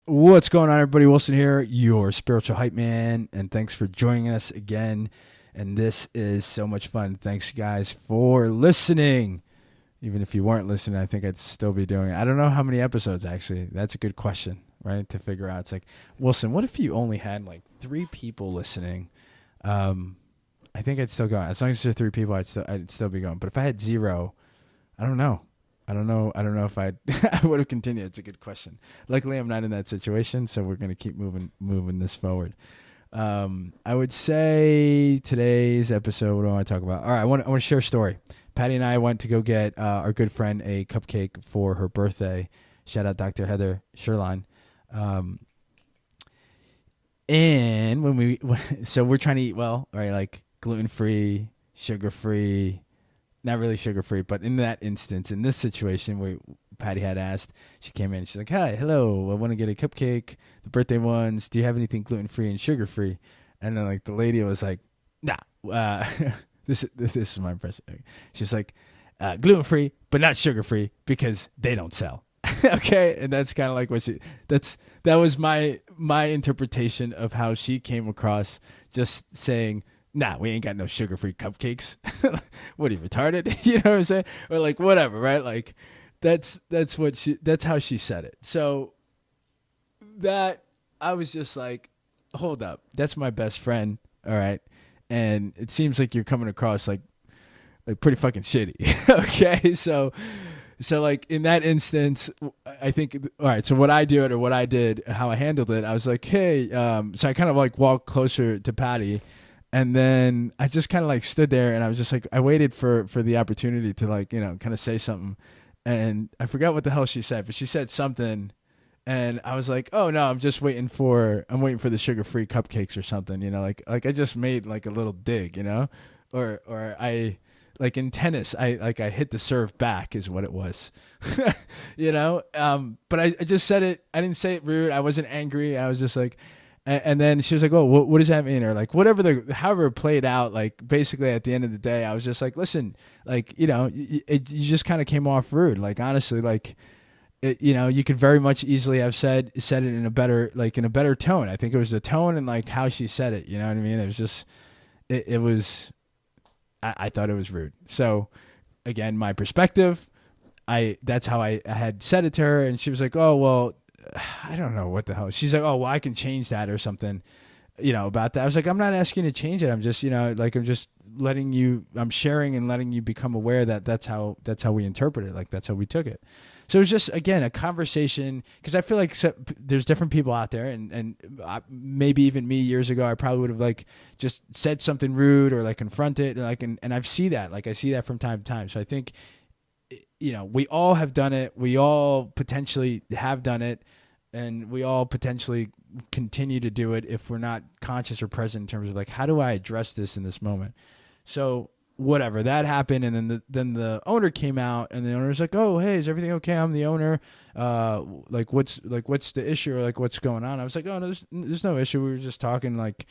What's going on, everybody? Wilson here, your spiritual hype man, and thanks for joining us again. And this is so much fun. Thanks, guys, for listening. Even if you weren't listening, I think I'd still be doing it. I don't know how many episodes, actually. That's a good question, right? To figure out. It's like, Wilson, what if you only had like 3 people listening? I think I'd still go. As long as there's 3 people, I'd still be going. But if I had zero, I don't know. I don't know if I would have continued. It's a good question. Luckily, I'm not in that situation, so we're gonna keep moving this forward. I would say today's episode. What do I want to talk about? All right, I want to share a story. Patty and I went to go get our good friend a cupcake for her birthday. Shout out Dr. Heather Sherline. And so we're trying to eat well, right? Like gluten free, sugar free, not really sugar free, but in that instance, in this situation where Patty had asked, she came in and she's like, "Hi, hello, I want to get a cupcake, the birthday ones. Do you have anything gluten free and sugar free?" And then like the lady was like, "Nah, this is my impression." She's like, "Gluten free, but not sugar free because they don't sell." Okay, and that's kind of like that was my interpretation of how she came across, just saying, "Nah, we ain't got no sugar-free cupcakes." What are you, retarded? You know what I'm saying? Or like whatever, right? Like that's how she said it. So that I was just like, hold up, that's my best friend, all right? And it seems like you're coming across like pretty fucking shitty. Okay, so like in that instance, I think, all right, so what I do or what I did, how I handled it, I was like, hey, so I kind of like walked closer to Patty, and then I just kind of like stood there and I was just like, I waited for the opportunity to like, kind of say something. And I forgot what the hell she said, but she said something. And I was like, oh no, I'm waiting for the sugar-free cupcakes or something, like I just made like a little dig, or I, like in tennis, I hit the serve back is what it was, but I just said it. I didn't say it rude. I wasn't angry. I was just like, and then she was like, "Oh, what does that mean?" Or like however it played out. Like basically, at the end of the day, I was just like, "Listen, like you just kind of came off rude. Like honestly, like you could very much easily have said it in a better tone. I think it was the tone and like how she said it. You know what I mean? It was just it was. I thought it was rude. So again, my perspective. That's how I had said it to her, and she was like, "Oh well." I don't know what the hell. She's like, "Oh, well, I can change that or something, about that." I was like, "I'm not asking you to change it. I'm just, I'm just I'm sharing and letting you become aware that that's how we interpret it. Like that's how we took it." So it was just, again, a conversation, because I feel like there's different people out there, and maybe even me years ago, I probably would have like just said something rude or like confronted, and I see that from time to time. So I think we all have done it. We all potentially have done it, and we all potentially continue to do it if we're not conscious or present in terms of like, how do I address this in this moment? So whatever, that happened, and then the owner came out, and the owner was like, "Oh, hey, is everything okay? I'm the owner. What's the issue, or like what's going on?" I was like, "Oh no, there's no issue. We were just talking, like,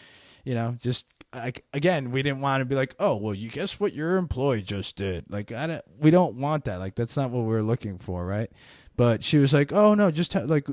just." Like, again, we didn't want to be like, "Oh, well, you guess what your employee just did." Like, we don't want that. Like, that's not what we're looking for, right? But she was like, "Oh no, just like,"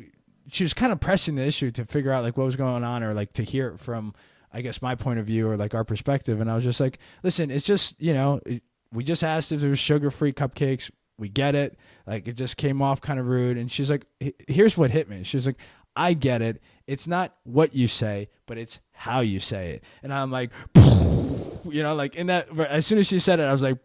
she was kind of pressing the issue to figure out like what was going on, or like to hear it from, I guess, my point of view or like our perspective. And I was just like, "Listen, it's just we just asked if there was sugar-free cupcakes. We get it. Like, it just came off kind of rude." And she's like, "Here's what hit me." She's like, "I get it. It's not what you say, but it's how you say it." And I'm like, like in that, as soon as she said it, I was like,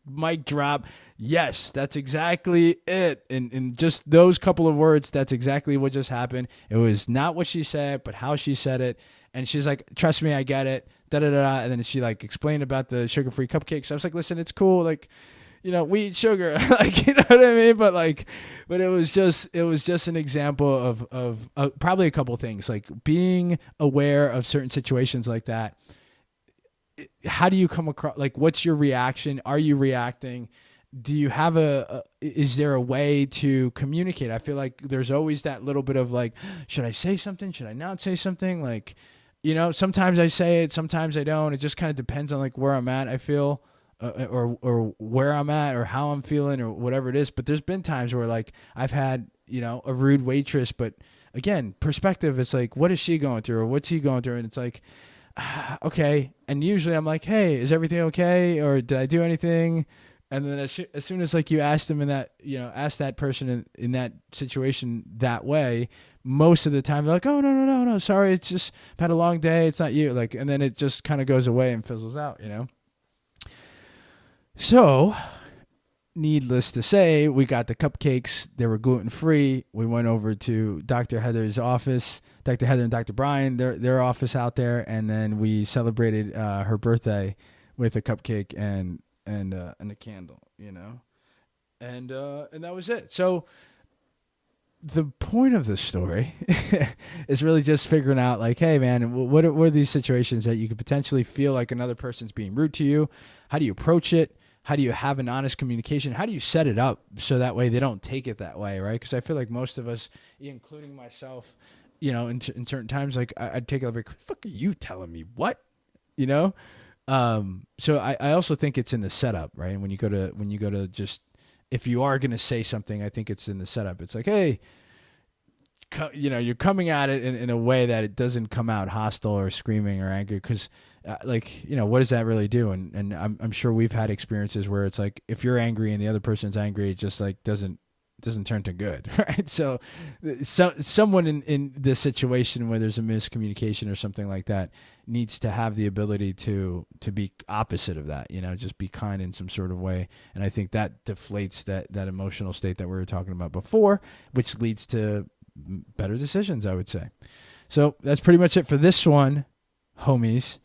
mic drop. Yes, that's exactly it. In just those couple of words, that's exactly what just happened. It was not what she said, but how she said it. And she's like, "Trust me, I get it." Da da da. And then she like explained about the sugar-free cupcakes. I was like, "Listen, it's cool. Like, we eat sugar." Like, you know what I mean? But it was just an example of probably a couple things, like being aware of certain situations like that. How do you come across, like, what's your reaction? Are you reacting? Do you have is there a way to communicate? I feel like there's always that little bit of like, should I say something? Should I not say something? Like, sometimes I say it, sometimes I don't. It just kind of depends on like where I'm at, I feel. Or where I'm at or how I'm feeling or whatever it is. But there's been times where like I've had a rude waitress, but again, perspective is like, what is she going through or what's he going through? And it's like, okay. And usually I'm like, hey, is everything okay? Or did I do anything? And then as soon as like you ask them ask that person in that situation that way, most of the time they're like, oh, no, sorry. It's just I've had a long day. It's not you. Like, and then it just kind of goes away and fizzles out, So needless to say, we got the cupcakes. They were gluten-free. We went over to Dr. Heather's office, Dr. Heather and Dr. Brian, their office out there. And then we celebrated her birthday with a cupcake and a candle, and that was it. So the point of the story is really just figuring out like, hey man, what are these situations that you could potentially feel like another person's being rude to you? How do you approach it? How do you have an honest communication? How do you set it up so that way they don't take it that way, right? Because I feel like most of us, including myself, in certain times, like I'd take it like, fuck are you telling me what, So I also think it's in the setup, right? And when you go to just, if you are going to say something, I think it's in the setup. It's like, hey, you're coming at it in a way that it doesn't come out hostile or screaming or angry. Cause what does that really do? And I'm sure we've had experiences where it's like, if you're angry and the other person's angry, it just like doesn't turn to good, right? So someone in this situation where there's a miscommunication or something like that needs to have the ability to be opposite of that, just be kind in some sort of way. And I think that deflates that emotional state that we were talking about before, which leads to better decisions, I would say. So that's pretty much it for this one, homies.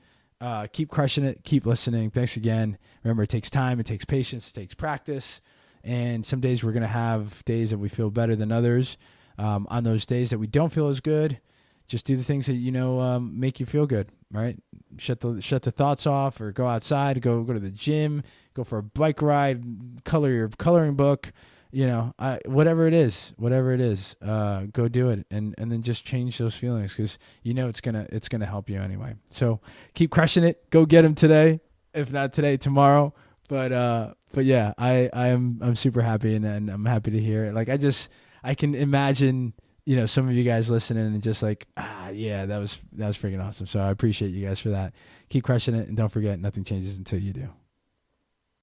Keep crushing it. Keep listening. Thanks again. Remember, it takes time. It takes patience. It takes practice. And some days we're going to have days that we feel better than others. On those days that we don't feel as good, just do the things that, make you feel good, right? Shut the thoughts off, or go outside, go to the gym, go for a bike ride, color your coloring book, whatever it is, go do it. And then just change those feelings, because it's going to help you anyway. So keep crushing it. Go get them today. If not today, tomorrow. But yeah, I'm super happy and I'm happy to hear it. Like I can imagine, some of you guys listening and just like, yeah, that was freaking awesome. So I appreciate you guys for that. Keep crushing it. And don't forget, nothing changes until you do.